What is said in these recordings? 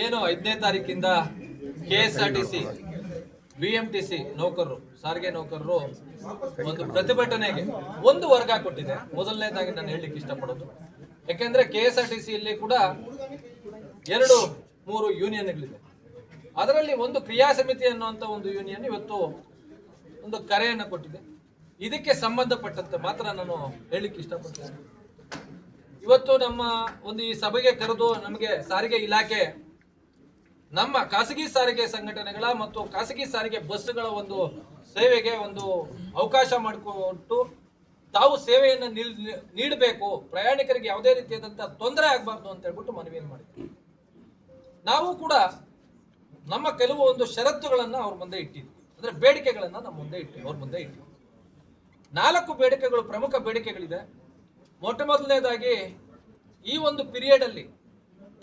ಏನು 5ನೇ ತಾರೀಕಿಂದ KSRTC BMTC ನೌಕರರು ಸಾರಿಗೆ ನೌಕರರು ಒಂದು ಪ್ರತಿಭಟನೆಗೆ ಒಂದು ವರ್ಗ ಕೊಟ್ಟಿದೆ. ಮೊದಲನೇದಾಗಿ ನಾನು ಹೇಳಲಿಕ್ಕೆ ಇಷ್ಟಪಡೋದು, ಯಾಕೆಂದ್ರೆ KSRTC ಇಲ್ಲಿ ಕೂಡ 2-3 ಯೂನಿಯನ್ಗಳಿದೆ. ಅದರಲ್ಲಿ ಒಂದು ಕ್ರಿಯಾ ಸಮಿತಿ ಅನ್ನುವಂಥ ಒಂದು ಯೂನಿಯನ್ ಇವತ್ತು ಒಂದು ಕರೆಯನ್ನು ಕೊಟ್ಟಿದೆ. ಇದಕ್ಕೆ ಸಂಬಂಧಪಟ್ಟಂತೆ ಮಾತ್ರ ನಾನು ಹೇಳಲಿಕ್ಕೆ ಇಷ್ಟಪಡ್ತೇನೆ. ಇವತ್ತು ನಮ್ಮ ಒಂದು ಈ ಸಭೆಗೆ ಕರೆದು ನಮಗೆ ಸಾರಿಗೆ ಇಲಾಖೆ ನಮ್ಮ ಖಾಸಗಿ ಸಾರಿಗೆ ಸಂಘಟನೆಗಳ ಮತ್ತು ಖಾಸಗಿ ಸಾರಿಗೆ ಬಸ್ಸುಗಳ ಒಂದು ಸೇವೆಗೆ ಒಂದು ಅವಕಾಶ ಮಾಡಿಕೊಟ್ಟು ತಾವು ಸೇವೆಯನ್ನು ನೀಡಬೇಕು, ಪ್ರಯಾಣಿಕರಿಗೆ ಯಾವುದೇ ರೀತಿಯಾದಂತಹ ತೊಂದರೆ ಆಗಬಾರ್ದು ಅಂತ ಹೇಳ್ಬಿಟ್ಟು ಮನವಿಯನ್ನು ಮಾಡಿದ್ವಿ. ನಾವು ಕೂಡ ನಮ್ಮ ಕೆಲವು ಒಂದು ಷರತ್ತುಗಳನ್ನು ಅವ್ರ ಮುಂದೆ ಇಟ್ಟಿದ್ವಿ, ಅಂದ್ರೆ ಬೇಡಿಕೆಗಳನ್ನು ನಮ್ಮ ಮುಂದೆ ಅವ್ರ ಮುಂದೆ ಇಟ್ಟಿದ್ವಿ. 4 ಬೇಡಿಕೆಗಳು, ಪ್ರಮುಖ ಬೇಡಿಕೆಗಳಿದೆ. ಮೊದಲನೇದಾಗಿ ಈ ಒಂದು ಪೀರಿಯಡ್ ಅಲ್ಲಿ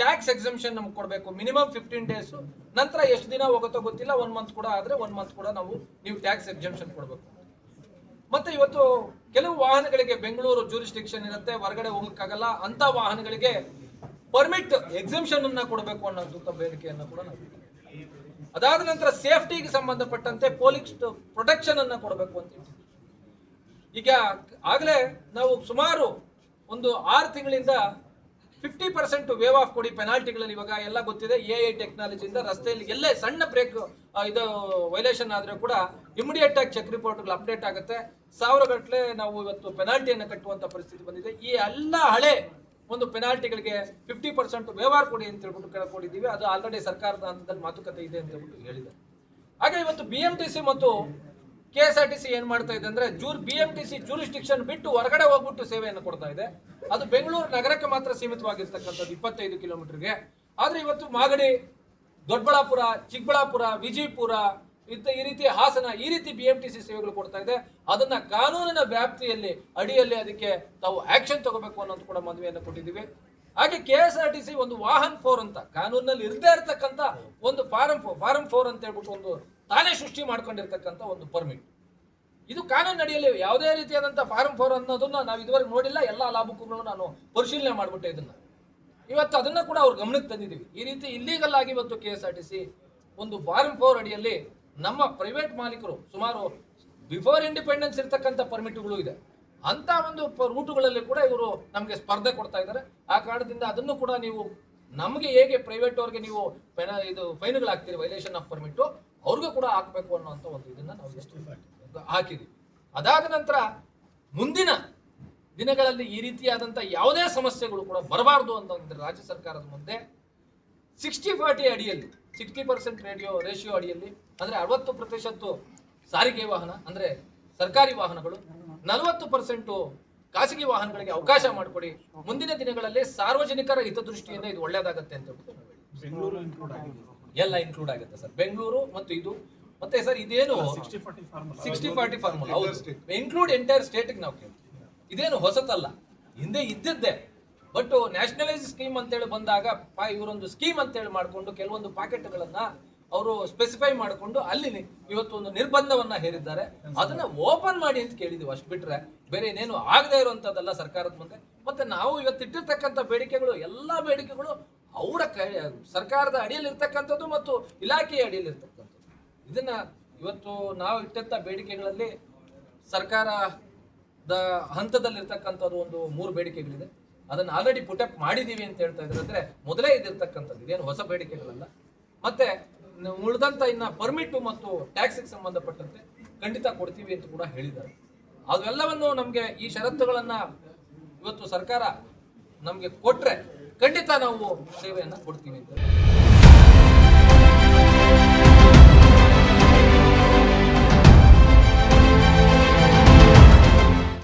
ಟ್ಯಾಕ್ಸ್ ಎಕ್ಸಂಪ್ಷನ್ ನಮ್ಗೆ ಕೊಡಬೇಕು, ಮಿನಿಮಮ್ 15 ಡೇಸ್. ನಂತರ ಎಷ್ಟು ದಿನ ಹೋಗುತ್ತೋ ಗೊತ್ತಿಲ್ಲ, 1 ಮಂತ್ ಕೂಡ ಆದ್ರೆ 1 ಮಂತ್ ಕೂಡ ನೀವು ಟ್ಯಾಕ್ಸ್ ಎಕ್ಸಂಪ್ಷನ್ ಕೊಡಬೇಕು. ಮತ್ತೆ ಇವತ್ತು ಕೆಲವು ವಾಹನಗಳಿಗೆ ಬೆಂಗಳೂರು ಜೂರಿಸ್ಡಿಕ್ಷನ್ ಇರುತ್ತೆ, ಹೊರಗಡೆ ಹೋಗಕ್ಕಾಗಲ್ಲ, ಅಂತ ವಾಹನಗಳಿಗೆ ಪರ್ಮಿಟ್ ಎಕ್ಸಂಪ್ಷನ್ ಅನ್ನ ಕೊಡಬೇಕು ಅನ್ನೋ ಬೇಡಿಕೆಯನ್ನು ಕೂಡ ನಾವು. ಅದಾದ ನಂತರ ಸೇಫ್ಟಿಗೆ ಸಂಬಂಧಪಟ್ಟಂತೆ ಪೊಲೀಸ್ ಪ್ರೊಟೆಕ್ಷನ್ ಅನ್ನ ಕೊಡಬೇಕು ಅಂತ. ಈಗ ಆಗಲೇ ನಾವು ಸುಮಾರು ಒಂದು 6 ತಿಂಗಳಿಂದ 50% ವೇವ್ ಆಫ್ ಕೊಡಿ ಪೆನಾಲ್ಟಿಗಳಲ್ಲಿ. ಇವಾಗ ಎಲ್ಲ ಗೊತ್ತಿದೆ, AI ಟೆಕ್ನಾಲಜಿಯಿಂದ ರಸ್ತೆಯಲ್ಲಿ ಎಲ್ಲೇ ಸಣ್ಣ ಬ್ರೇಕ್ ಇದು ವೈಲೇಷನ್ ಆದ್ರೆ ಕೂಡ ಇಮಿಡಿಯೇಟ್ ಆಗಿ ಚೆಕ್ ರಿಪೋರ್ಟ್ಗಳು ಅಪ್ಡೇಟ್ ಆಗುತ್ತೆ. 1000 ಗಟ್ಟಲೆ ನಾವು ಇವತ್ತು ಪೆನಾಲ್ಟಿಯನ್ನು ಕಟ್ಟುವಂತ ಪರಿಸ್ಥಿತಿ ಬಂದಿದೆ. ಈ ಎಲ್ಲ ಹಳೆ ಒಂದು ಪೆನಾಲ್ಟಿಗಳಿಗೆ 50% ವ್ಯವಹಾರ ಕೊಡಿ ಅಂತ ಹೇಳ್ಬಿಟ್ಟು ಕೇಳ್ಕೊಂಡಿದ್ದೀವಿ. ಅದು ಆಲ್ರೆಡಿ ಸರ್ಕಾರದ ಹಂತದಲ್ಲಿ ಮಾತುಕತೆ ಇದೆ ಅಂತ ಹೇಳ್ಬಿಟ್ಟು ಹೇಳಿದೆ. ಹಾಗೆ ಇವತ್ತು BMTC ಮತ್ತು KSRTC ಏನ್ ಮಾಡ್ತಾ ಇದೆ ಅಂದ್ರೆ BMTC ಜೂರಿಸ್ಡಿಕ್ಷನ್ ಬಿಟ್ಟು ಹೊರಗಡೆ ಹೋಗ್ಬಿಟ್ಟು ಸೇವೆಯನ್ನು ಕೊಡ್ತಾ ಇದೆ. ಅದು ಬೆಂಗಳೂರು ನಗರಕ್ಕೆ ಮಾತ್ರ ಸೀಮಿತವಾಗಿರ್ತಕ್ಕಂಥದ್ದು 25 ಕಿಲೋಮೀಟರ್ಗೆ. ಆದ್ರೆ ಇವತ್ತು ಮಾಗಡಿ, ದೊಡ್ಡಬಳ್ಳಾಪುರ, ಚಿಕ್ಕಬಳ್ಳಾಪುರ, ವಿಜಯಪುರ ಈ ರೀತಿ ಹಾಸನ, ಈ ರೀತಿ BMTC ಸೇವೆಗಳು ಕೊಡ್ತಾ ಇದೆ. ಅದನ್ನ ಕಾನೂನಿನ ವ್ಯಾಪ್ತಿಯಲ್ಲಿ ಅಡಿಯಲ್ಲಿ ಅದಕ್ಕೆ ತಾವು ಆಕ್ಷನ್ ತಗೋಬೇಕು ಅನ್ನೋದು ಕೂಡ ಮನವಿಯನ್ನು ಕೊಟ್ಟಿದ್ದೀವಿ. ಹಾಗೆ KSRTC ಒಂದು ವಾಹನ್ 4 ಅಂತ ಕಾನೂನಲ್ಲಿ ಇರದೇ ಇರತಕ್ಕಂತ ಒಂದು ಫಾರಂ 4 ಅಂತ ಹೇಳ್ಬಿಟ್ಟು ಒಂದು ತಾನೇ ಸೃಷ್ಟಿ ಮಾಡ್ಕೊಂಡಿರ್ತಕ್ಕಂಥ ಒಂದು ಪರ್ಮಿಟ್. ಇದು ಕಾನೂನು ಅಡಿಯಲ್ಲಿ ಯಾವುದೇ ರೀತಿಯಾದಂತಹ ಫಾರಂ 4 ಅನ್ನೋದನ್ನ ನಾವು ಇದುವರೆಗೆ ನೋಡಿಲ್ಲ. ಎಲ್ಲ ಲಾಭಕ್ಕೂ ನಾನು ಪರಿಶೀಲನೆ ಮಾಡ್ಬಿಟ್ಟೆ ಇದನ್ನ. ಇವತ್ತು ಅದನ್ನ ಕೂಡ ಅವ್ರ ಗಮನಕ್ಕೆ ತಂದಿದ್ದೀವಿ. ಈ ರೀತಿ ಇಲ್ಲೀಗಲ್ ಆಗಿ ಇವತ್ತು KSRTC ಒಂದು ಫಾರಂ 4 ಅಡಿಯಲ್ಲಿ ನಮ್ಮ ಪ್ರೈವೇಟ್ ಮಾಲೀಕರು ಸುಮಾರು ಬಿಫೋರ್ ಇಂಡಿಪೆಂಡೆನ್ಸ್ ಇರ್ತಕ್ಕಂಥ ಪರ್ಮಿಟ್ಗಳು ಇದೆ, ಅಂತ ಒಂದು ರೂಟುಗಳಲ್ಲಿ ಕೂಡ ಇವರು ನಮಗೆ ಸ್ಪರ್ಧೆ ಕೊಡ್ತಾ ಇದ್ದಾರೆ. ಆ ಕಾರಣದಿಂದ ಅದನ್ನು ಕೂಡ ನೀವು ನಮಗೆ ಹೇಗೆ ಪ್ರೈವೇಟ್ ಅವ್ರಿಗೆ ನೀವು ಇದು ಫೈನ್ಗಳು ಹಾಕ್ತೀರಿ ವೈಲೇಷನ್ ಆಫ್ ಪರ್ಮಿಟ್, ಅವ್ರಿಗೂ ಕೂಡ ಹಾಕಬೇಕು ಅನ್ನೋಂಥ ಒಂದು ಇದನ್ನ ನಾವು ಹಾಕಿದ್ವಿ. ಅದಾದ ನಂತರ ಮುಂದಿನ ದಿನಗಳಲ್ಲಿ ಈ ರೀತಿಯಾದಂಥ ಯಾವುದೇ ಸಮಸ್ಯೆಗಳು ಕೂಡ ಬರಬಾರ್ದು ಅಂತ ರಾಜ್ಯ ಸರ್ಕಾರದ ಮುಂದೆ 60-40 ಅಡಿಯಲ್ಲಿ 60% ರೇಷಿಯೋ ಅಡಿಯಲ್ಲಿ, ಅಂದ್ರೆ 60% ಸಾರಿಗೆ ವಾಹನ ಅಂದ್ರೆ ಸರ್ಕಾರಿ ವಾಹನಗಳು, 40% ಖಾಸಗಿ ವಾಹನಗಳಿಗೆ ಅವಕಾಶ ಮಾಡಿಕೊಡಿ. ಮುಂದಿನ ದಿನಗಳಲ್ಲಿ ಸಾರ್ವಜನಿಕರ ಹಿತದೃಷ್ಟಿಯಿಂದ ಇದು ಒಳ್ಳೆಯದಾಗತ್ತೆ ಅಂತ ಎಲ್ಲ ಇನ್ಕ್ಲೂಡ್ ಆಗುತ್ತೆ ಸರ್. ಬೆಂಗಳೂರು ಮತ್ತು ಇದು ಮತ್ತೆ ಸರ್ ಇದೇನು 60-40 ಫಾರ್ಮುಲಾ ಇನ್ಕ್ಲೂಡ್ ಎಂಟೈರ್ ಸ್ಟೇಟ್ ನಾವು ಕೇಳ್ತೀವಿ. ಇದೇನು ಹೊಸತಲ್ಲ, ಹಿಂದೆ ಇದ್ದಿದ್ದೆ. ಬಟ್ ನ್ಯಾಷನಲೈಸ್ ಸ್ಕೀಮ್ ಅಂತೇಳಿ ಬಂದಾಗ ಇವರೊಂದು ಸ್ಕೀಮ್ ಅಂತೇಳಿ ಮಾಡಿಕೊಂಡು ಕೆಲವೊಂದು ಪಾಕೆಟ್ಗಳನ್ನ ಅವರು ಸ್ಪೆಸಿಫೈ ಮಾಡಿಕೊಂಡು ಅಲ್ಲಿ ಇವತ್ತು ಒಂದು ನಿರ್ಬಂಧವನ್ನ ಹೇರಿದ್ದಾರೆ. ಅದನ್ನ ಓಪನ್ ಮಾಡಿ ಅಂತ ಕೇಳಿದೀವಿ, ಅಷ್ಟು ಬಿಟ್ರೆ ಬೇರೆ ಏನೇನು ಆಗದೆ ಇರುವಂತದ್ದಲ್ಲ ಸರ್ಕಾರದ ಮುಂದೆ. ಮತ್ತೆ ನಾವು ಇವತ್ತಿಟ್ಟಿರ್ತಕ್ಕಂಥ ಬೇಡಿಕೆಗಳು ಎಲ್ಲಾ ಬೇಡಿಕೆಗಳು ಅವರ ಸರ್ಕಾರದ ಅಡಿಯಲ್ಲಿ ಇರ್ತಕ್ಕಂಥದ್ದು ಮತ್ತು ಇಲಾಖೆಯ ಅಡಿಯಲ್ಲಿ ಇರ್ತಕ್ಕಂಥದ್ದು. ಇದನ್ನ ಇವತ್ತು ನಾವು ಇಟ್ಟಂತ ಬೇಡಿಕೆಗಳಲ್ಲಿ ಸರ್ಕಾರದ ಹಂತದಲ್ಲಿರ್ತಕ್ಕಂಥದ್ದು ಒಂದು 3 ಬೇಡಿಕೆಗಳಿದೆ. ಅದನ್ನ ಆಲ್ರೆಡಿ ಪುಟಪ್ ಮಾಡಿದೀವಿ ಅಂತ ಹೇಳ್ತಾ ಇದ್ದಾರೆ. ಅಂದ್ರೆ ಮೊದಲೇ ಇದಿರ್ತಕ್ಕಂಥದ್ದು, ಇದೇನು ಹೊಸ ಬೇಡಿಕೆಗಳಲ್ಲ. ಮತ್ತೆ ಉಳಿದಂತ ಇನ್ನ ಪರ್ಮಿಟ್ ಮತ್ತು ಟ್ಯಾಕ್ಸ್ಗೆ ಸಂಬಂಧಪಟ್ಟಂತೆ ಖಂಡಿತ ಕೊಡ್ತೀವಿ ಅಂತ ಕೂಡ ಹೇಳಿದ್ದಾರೆ. ಅವೆಲ್ಲವನ್ನು ನಮ್ಗೆ ಈ ಷರತ್ತುಗಳನ್ನ ಇವತ್ತು ಸರ್ಕಾರ ನಮ್ಗೆ ಕೊಟ್ರೆ ಖಂಡಿತ ನಾವು ಸೇವೆಯನ್ನ ಕೊಡ್ತೀವಿ ಅಂತ.